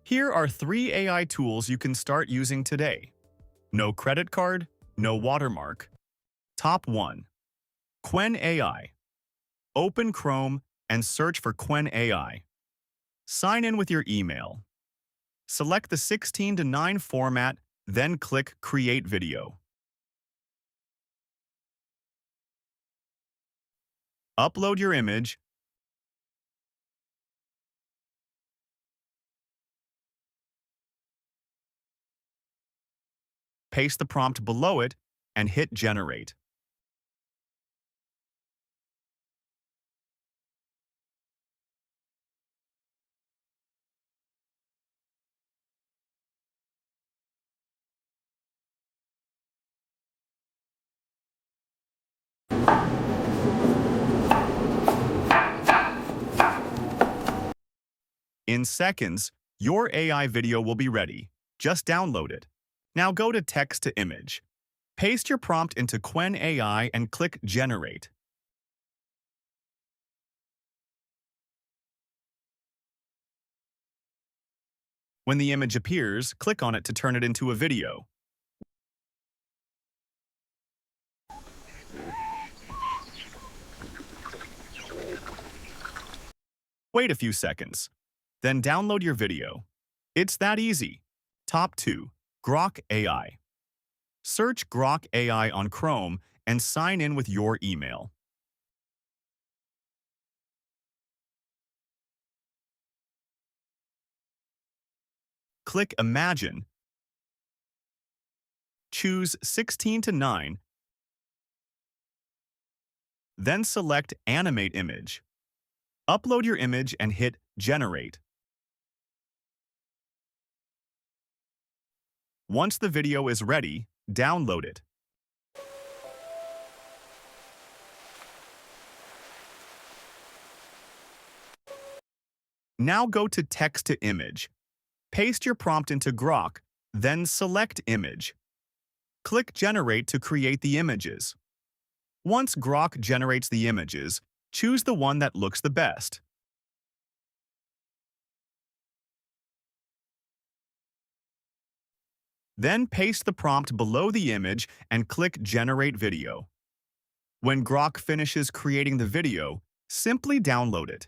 Here are 3 AI tools you can start using today. No credit card, no watermark. Top 1. Qwen AI. Open Chrome and search for Qwen AI. Sign in with your email. Select the 16:9 format, then click Create Video. Upload your image. Paste the prompt below it and hit Generate. In seconds, your AI video will be ready. Just download it. Now go to Text to Image. Paste your prompt into Qwen AI and click Generate. When the image appears, click on it to turn it into a video. Wait a few seconds. Then download your video. It's that easy. Top 2. Grok AI. Search Grok AI on Chrome and sign in with your email. Click Imagine. Choose 16:9. Then select Animate Image. Upload your image and hit Generate. Once the video is ready, download it. Now go to Text to Image. Paste your prompt into Grok, then select Image. Click Generate to create the images. Once Grok generates the images, choose the one that looks the best. Then paste the prompt below the image and click Generate Video. When Grok finishes creating the video, simply download it.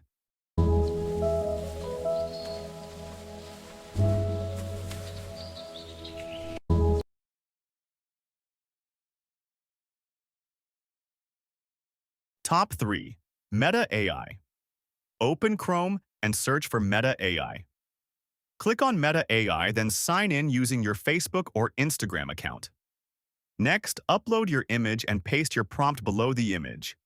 Top 3. Meta AI. Open Chrome and search for Meta AI. Click on Meta AI, then sign in using your Facebook or Instagram account. Next, upload your image and paste your prompt below the image.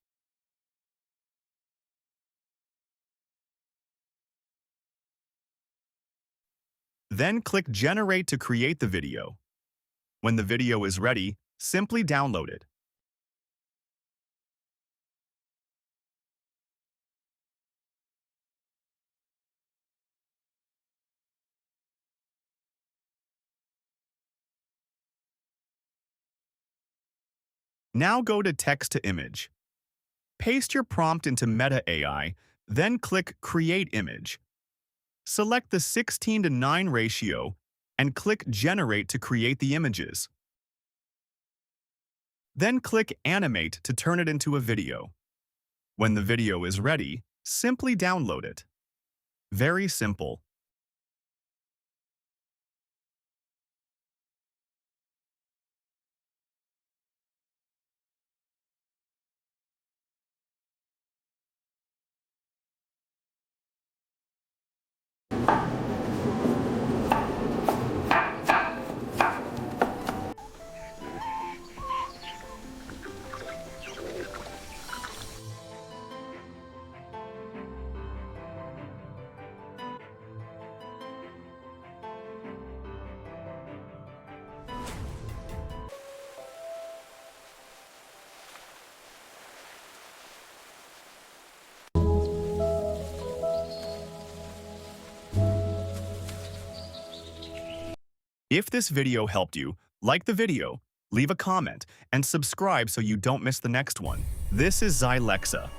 Then click Generate to create the video. When the video is ready, simply download it. Now go to Text to Image. Paste your prompt into Meta AI, then click Create Image. Select the 16:9 ratio and click Generate to create the images. Then click Animate to turn it into a video. When the video is ready, simply download it. Very simple. If this video helped you, like the video, leave a comment, and subscribe so you don't miss the next one. This is Zylexa.